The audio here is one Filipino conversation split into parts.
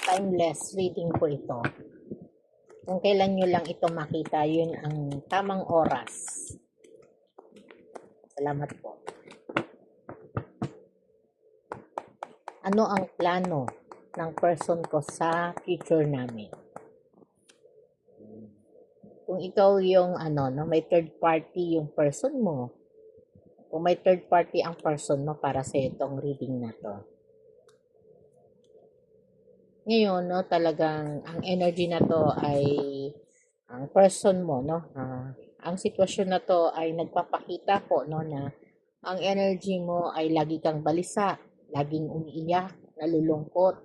timeless reading po ito. Kung kailan nyo lang ito makita, yun ang tamang oras. Salamat po. Ano ang plano ng person ko sa future namin? Kung ikaw yung may third party yung person mo, kung may third party ang person mo para sa itong reading na to. Ngayon, talagang ang energy na to ay ang person mo, ang sitwasyon na to ay nagpapakita po, na ang energy mo ay lagi kang balisa, laging umiiyak, nalulungkot,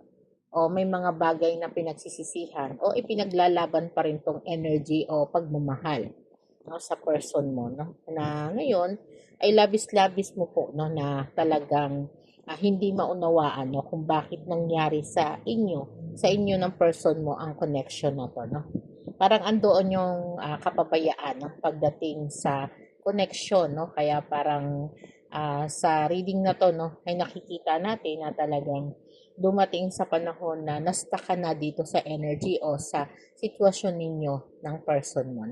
o may mga bagay na pinagsisisihan, o ipinaglalaban pa rin tong energy o pagmamahal sa person mo, na ngayon ay labis-labis mo po, na talagang hindi maunawaan kung bakit nangyari sa inyo ng person mo ang connection na to, Parang andoon yung kapabayaan pagdating sa connection, kaya parang sa reading na to, ay nakikita natin na talagang dumating sa panahon na na-stuck ka na dito sa energy o sa sitwasyon ninyo ng person mo,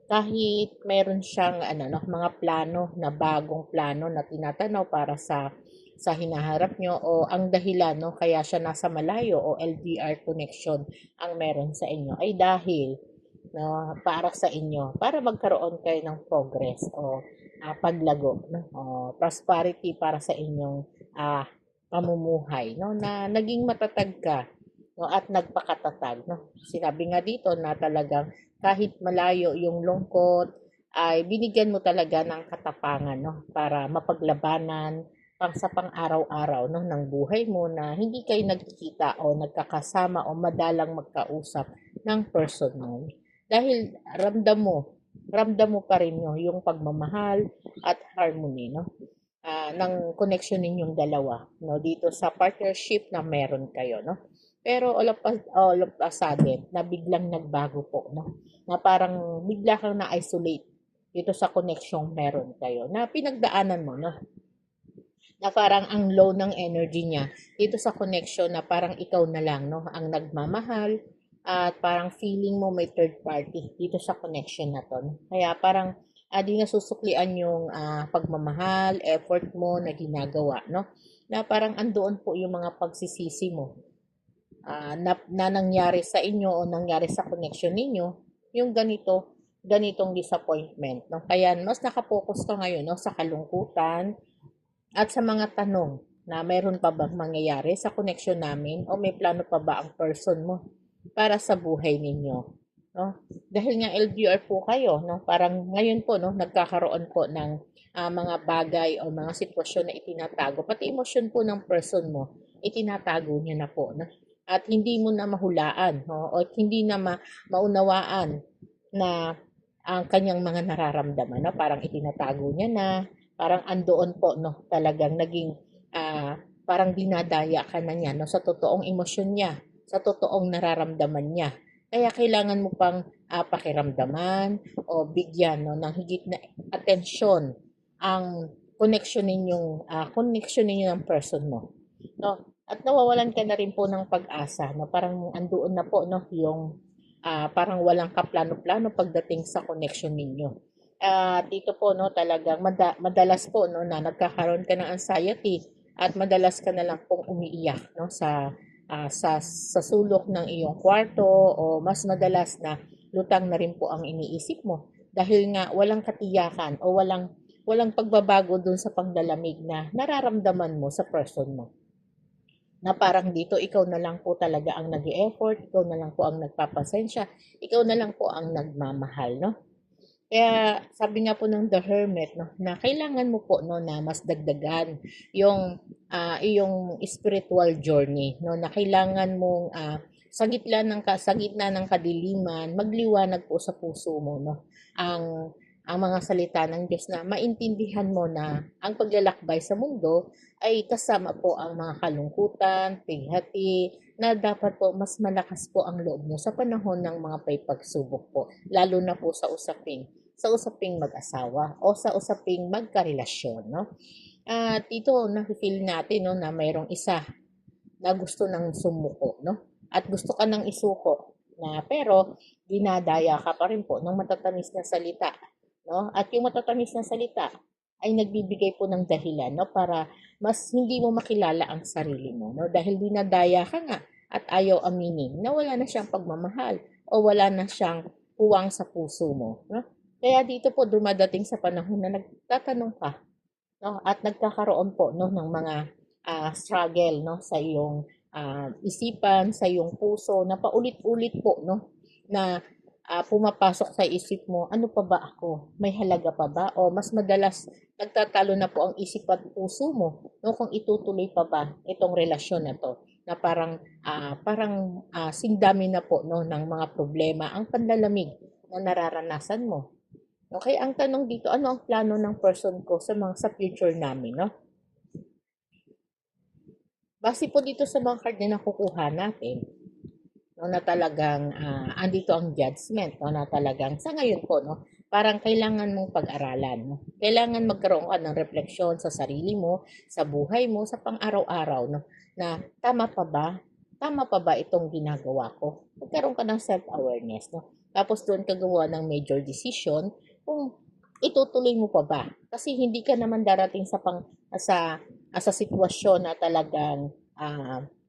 Kahit meron siyang mga plano na bagong plano na tinatanaw para sa hinaharap nyo, o ang dahilan kaya siya nasa malayo o LDR connection ang meron sa inyo ay dahil para sa inyo, para magkaroon kayo ng progress o paglago, o prosperity para sa inyong pamumuhay, na naging matatag ka, at nagpakatatag, Sinabi nga dito na talagang kahit malayo yung lungkot, ay binigyan mo talaga ng katapangan, para mapaglabanan sa pang-araw-araw, ng buhay mo, na hindi kayo nagkikita o nagkakasama o madalang magkausap ng person mo. Dahil ramdam mo pa rin yung pagmamahal at harmony, ng connection ninyong dalawa, dito sa partnership na meron kayo, Pero all of a sudden, na biglang nagbago po, na parang bigla kang na-isolate dito sa connection meron kayo, na pinagdaanan mo, na parang ang low ng energy niya dito sa connection, na parang ikaw na lang, ang nagmamahal, at parang feeling mo may third party dito sa connection na to, Kaya parang di nasusuklian yung pagmamahal, effort mo na ginagawa, na parang andoon po yung mga pagsisisi mo na nangyari sa inyo o nangyari sa connection ninyo, yung ganitong disappointment, Kaya mas nakapokus ka ngayon, sa kalungkutan at sa mga tanong na meron pa bang mangyayari sa connection namin, o may plano pa ba ang person mo para sa buhay ninyo, Dahil nga LDR po kayo, parang ngayon po, nagkakaroon po ng mga bagay o mga sitwasyon na itinatago, pati emosyon po ng person mo, itinatago niya na po, At hindi mo na mahulaan, o hindi na maunawaan na ang kanyang mga nararamdaman, parang itinatago niya na, parang andoon po, talagang naging parang dinadaya ka na niya, sa totoong emosyon niya, sa totoong nararamdaman niya. Kaya kailangan mo pang pakiramdaman o bigyan, ng higit na atensyon ang connection ninyo ng person mo, At nawawalan ka na rin po ng pag-asa, parang andoon na po, yung parang walang kaplano-plano pagdating sa connection ninyo. Dito po, talagang madalas po, na nagkakaroon ka ng anxiety, at madalas ka na lang pong umiiyak, sa sulok ng iyong kwarto, o mas madalas na lutang na rin po ang iniisip mo, dahil nga walang katiyakan o walang pagbabago dun sa pangdalamig na nararamdaman mo sa person mo, na parang dito ikaw na lang po talaga ang nag-e-effort, ikaw na lang po ang nagpapasensya, ikaw na lang po ang nagmamahal, Kaya sabi nga po ng The Hermit, na kailangan mo po, na mas dagdagan yung iyong spiritual journey, na kailangan mong sa gitna ng kadiliman, magliwanag po sa puso mo, ang mga salita ng Diyos, na maintindihan mo na ang paglalakbay sa mundo ay kasama po ang mga kalungkutan, pighati, na dapat po mas malakas po ang loob nyo sa panahon ng mga pagsubok po, lalo na po sa usaping mag-asawa o sa usaping magkarelasyon, At ito, na-feel natin, na mayroong isa na gusto ng sumuko, at gusto ka ng isuko na pero dinadaya ka pa rin po ng matatamis na salita, no? At yung matatamis na salita ay nagbibigay po ng dahilan, no, para mas hindi mo makilala ang sarili mo, no? Dahil dinadaya ka nga at ayaw aminin na wala na siyang pagmamahal o wala na siyang puwang sa puso mo, no? Kaya dito po dumadating sa panahon na nagtatanong ka, no, at nagkakaroon po, no, ng mga struggle, no, sa iyong isipan, sa iyong puso na paulit-ulit po, no, na pumapasok sa isip mo, ano pa ba ako? May halaga pa ba? O mas madalas nagtatalo na po ang isip at puso mo, no, kung itutuloy pa ba itong relasyon na to na sindami na po, no, ng mga problema ang panlalamig na nararanasan mo. Okay, ang tanong dito, ano ang plano ng person ko sa future namin, no? Base po dito sa mga card na nakukuha natin, no, na talagang andito ang judgment, no, na talagang sa ngayon po, no, parang kailangan mong pag-aralan, no? Kailangan magkaroon ka ng refleksyon sa sarili mo, sa buhay mo, sa pang-araw-araw, no, na tama pa ba? Tama pa ba itong ginagawa ko? Magkaroon ka ng self-awareness, no? Tapos doon ka gawa ng major decision kung itutuloy mo pa ba? Kasi hindi ka naman darating sa sitwasyon na talagang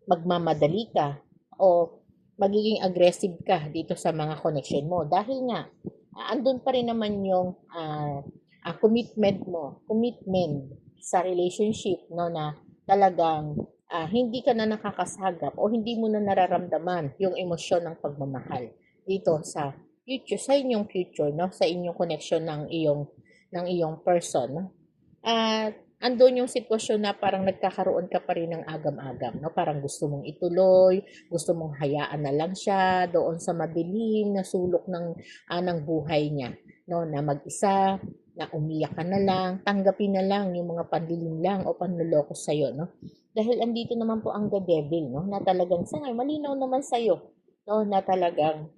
magmamadali ka o magiging aggressive ka dito sa mga connection mo dahil nga andun pa rin naman yung commitment sa relationship, no, na talagang hindi ka na nakakasagap o hindi mo na nararamdaman yung emosyon ng pagmamahal dito sa future, sa inyong future, no, sa inyong connection ng iyong person, no? At andun yung sitwasyon na parang nagkakaroon ka pa rin ng agam-agam, no? Parang gusto mong ituloy, gusto mong hayaan na lang siya doon sa madilim na sulok ng buhay niya, no? Na mag-isa, na umiyak ka na lang, tanggapin na lang yung mga panlilim lang o panloloko sa'yo, no? Dahil andito naman po ang the devil, no? Na talagang sa ngayon, malinaw naman sa'yo, no? Na talagang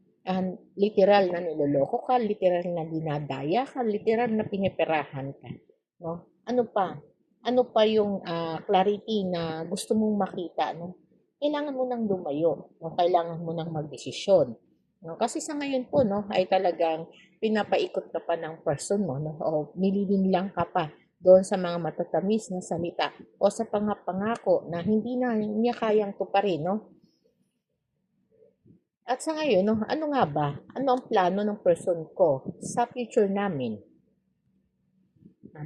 literal na niloloko ka, literal na dinadaya ka, literal na piniperahan ka, no? Ano pa? Ano pa yung clarity na gusto mong makita, no? Kailangan mo nang lumayo, no? Kailangan mo nang magdesisyon, no? Kasi sa ngayon po, no, ay talagang pinapaikot ka pa ng person mo, no? O nililinlang ka pa doon sa mga matatamis na salita o sa pangako na hindi na niya kayang tuparin, no? At sa ngayon, no, ano nga ba? Ano ang plano ng person ko sa future namin?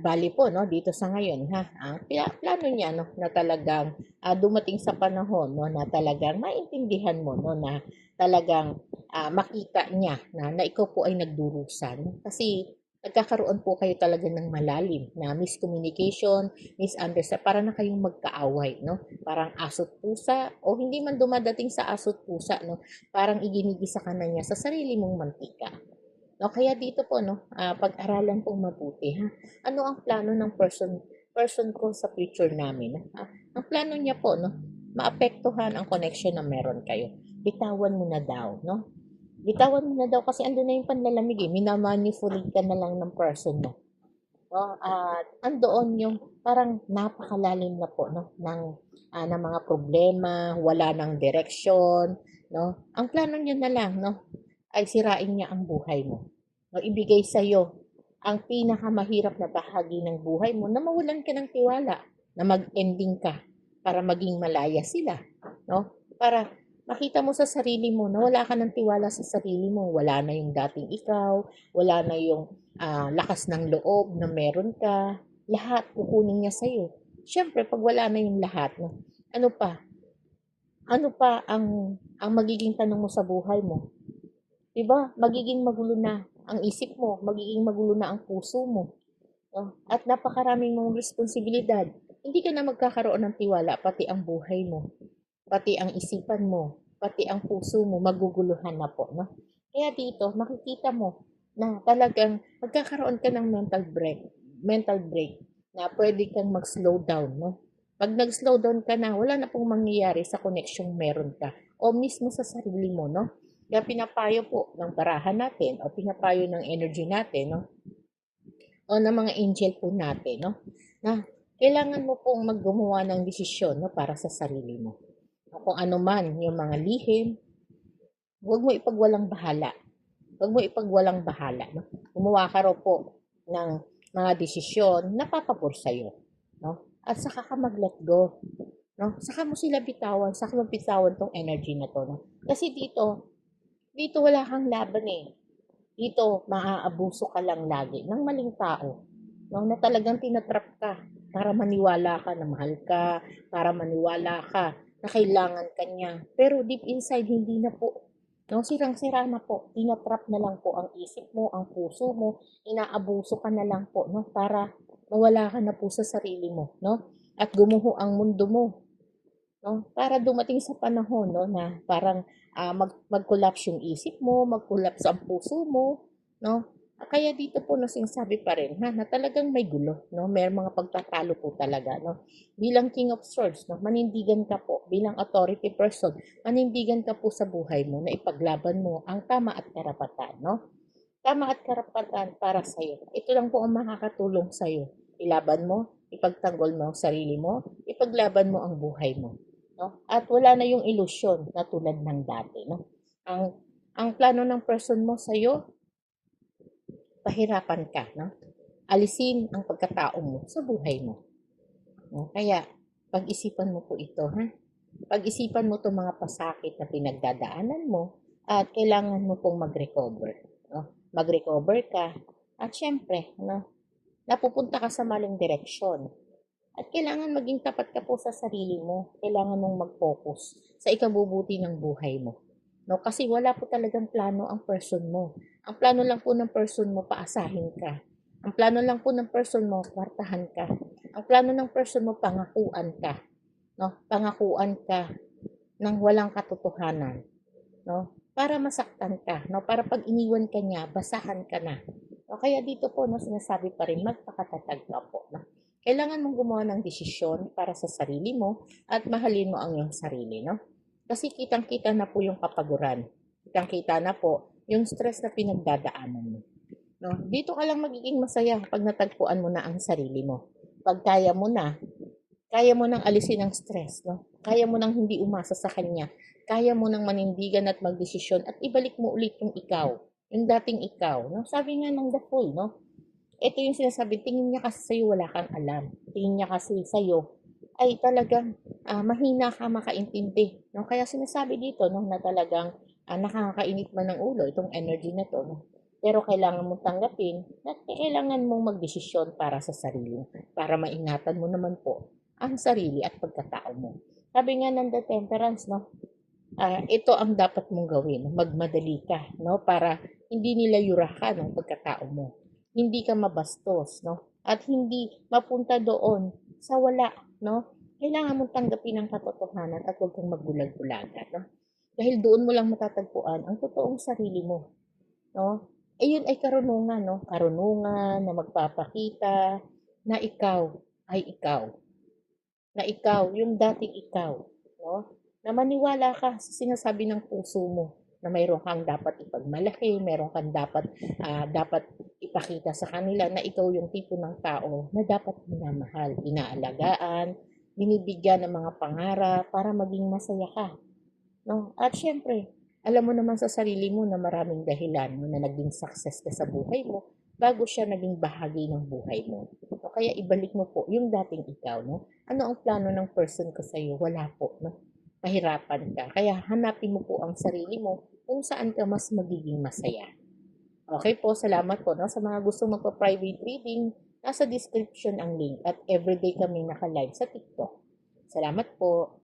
Bali po, no, dito sa ngayon, ha, ang plano niya, no, na talagang dumating sa panahon, no, na talagang maintindihan mo, no, na talagang makita niya na ikaw po ay nagdurusan. Kasi nagkakaroon po kayo talaga ng malalim na miscommunication, misunderstanding, para na kayong magkaaway, no? Parang aso't pusa, o hindi man dumadating sa aso't pusa, no? Parang iginigisa ka na niya sa sarili mong mantika. No, kaya dito po, no, pag-aralan pong mabuti, ha. Ano ang plano ng person ko sa future namin, no? Ang plano niya po, no, maapektuhan ang connection na meron kayo. Bitawan mo na daw, no? Bitawan mo na daw kasi andun na yung panlalamig eh. Minamanipulate ka na lang ng person mo. No? At andoon yung parang napakalalim na po, no, ng mga problema, wala ng direksyon, no? Ang plano niya na lang, no, ay sirain niya ang buhay mo. No, ibigay sa iyo ang pinakamahirap na bahagi ng buhay mo na mawalan ka ng tiwala, na mag-ending ka para maging malaya sila, no? Para makita mo sa sarili mo na wala ka ng tiwala sa sarili mo, wala na yung dating ikaw, wala na yung lakas ng loob na meron ka, lahat kukunin niya sa iyo. Siyempre, pag wala na yung lahat, no, ano pa? Ano pa ang magiging tanong mo sa buhay mo? 'Di ba? Magiging magulo na ang isip mo, magiging magulo na ang puso mo, no? At napakaraming mong responsibilidad. Hindi ka na magkakaroon ng tiwala, pati ang buhay mo, pati ang isipan mo, pati ang puso mo, maguguluhan na po, no? Kaya dito, makikita mo na talagang magkakaroon ka ng mental break na pwede kang mag-slow down, no? Pag nag-slow down ka na, wala na pong mangyayari sa connection meron ka o mismo sa sarili mo, no? Kaya pinapayo po ng barahan natin o pinapayo ng energy natin, no? O ng mga angel po natin, no? Na kailangan mo pong maggumawa ng desisyon, no, para sa sarili mo. o kung ano man yung mga lihim, huwag mo ipagwalang bahala. Huwag mo ipagwalang bahala. No? Gumawa ka raw po ng mga desisyon na papabor sa'yo. No? At saka ka mag-let go. No? Saka mo sila bitawan, saka mo bitawan tong energy na to. No? Kasi dito wala kang laban eh. Dito, maaabuso ka lang lagi ng maling tao. No? Na talagang tinatrap ka para maniwala ka na mahal ka, para maniwala ka na kailangan ka niya. Pero deep inside, hindi na po. No, sirang-sira na po. Tinatrap na lang po ang isip mo, ang puso mo, inaabuso ka na lang po, no? Para mawala ka na po sa sarili mo, no? At gumuho ang mundo mo, no? Para dumating sa panahon, no, na parang mag-collapse yung isip mo, mag-collapse ang puso mo, no? Kaya dito po no sinasabi pa rin ha, na talagang may gulo, no? May mga pagtatalo po talaga, no? Bilang King of Swords, no, manindigan ka po bilang authority person, manindigan ka po sa buhay mo na ipaglaban mo ang tama at karapatan, no? Tama at karapatan para sa iyo. Ito lang po ang makakatulong sa iyo. Ilaban mo, ipagtanggol mo ang sarili mo, ipaglaban mo ang buhay mo, no? At wala na yung ilusyon na tulad ng dati, no? Ang ang plano ng person mo sa iyo, pahirapan ka, no? Alisin ang pagkatao mo sa buhay mo. No? Kaya pag-isipan mo po ito, ha? Pag-isipan mo 'tong mga pasakit na pinagdadaanan mo at kailangan mo pong mag-recover, no? Mag-recover ka at siyempre, no, napupunta ka sa maling direksyon. At kailangan maging tapat ka po sa sarili mo. Kailangan mong mag-focus sa ikabubuti ng buhay mo. No, kasi wala po talagang plano ang person mo. Ang plano lang po ng person mo, paasahin ka. Ang plano lang po ng person mo, kwartahan ka. Ang plano ng person mo, pangakuan ka. No, pangakuan ka ng walang katotohanan, no? Para masaktan ka, no? Para pag iniwan ka niya, basahan ka na. No? Kaya dito po, no, sinasabi pa rin, magpakatatag ka po, no? Kailangan mong gumawa ng desisyon para sa sarili mo at mahalin mo ang iyong sarili, no? Kasi kitang-kita na po yung kapaguran. Kitang-kita na po yung stress na pinagdadaanan mo. No? Dito ka lang magiging masaya pag natagpuan mo na ang sarili mo. Pag kaya mo nang alisin ang stress, no? Kaya mo nang hindi umasa sa kanya. Kaya mo nang manindigan at magdesisyon at ibalik mo ulit yung ikaw, yung dating ikaw, no? Sabi nga ng The Fool, no? Ito yung sinasabi, tingin niya kasi sa'yo wala kang alam. Tingin niya kasi sa'yo ay talagang mahina ka makaintindi, no? Kaya sinasabi dito, no, na talagang nakakainit man ng ulo itong energy na to, no? Pero kailangan mong tanggapin at kailangan mong magdesisyon para sa sarili mo, para maingatan mo naman po ang sarili at pagkatao mo. Sabi nga ng The Temperance, no, ito ang dapat mong gawin, magmadali ka, no, para hindi nila yurakan ang pagkatao mo. Hindi ka mabastos, no, at hindi mapunta doon sa wala, no. Kailangan mong tanggapin ang katotohanan at huwag kang magbulag-bulagan, no. Dahil doon mo lang matatagpuan ang totoong sarili mo, no. Ayun ay karunungan, no, karunungan na magpapakita na ikaw, na ikaw, yung dating ikaw, no? Na maniwala ka sa sinasabi ng puso mo na mayroon kang dapat ipagmalaki, mayroon kang dapat ipakita sa kanila na ikaw yung tipo ng tao na dapat minamahal, inaalagaan, binibigyan ng mga pangarap para maging masaya ka, no? At syempre, alam mo naman sa sarili mo na maraming dahilan no, na naging success ka sa buhay mo bago siya naging bahagi ng buhay mo. No, kaya ibalik mo po yung dating ikaw, no? Ano ang plano ng person ko sa iyo? Wala po, no? Pahirapan ka. Kaya hanapin mo po ang sarili mo kung saan ka mas magiging masaya. Okay po, salamat po, no? Sa mga gusto magpa-private reading, nasa description ang link at everyday kami naka-live sa TikTok. Salamat po.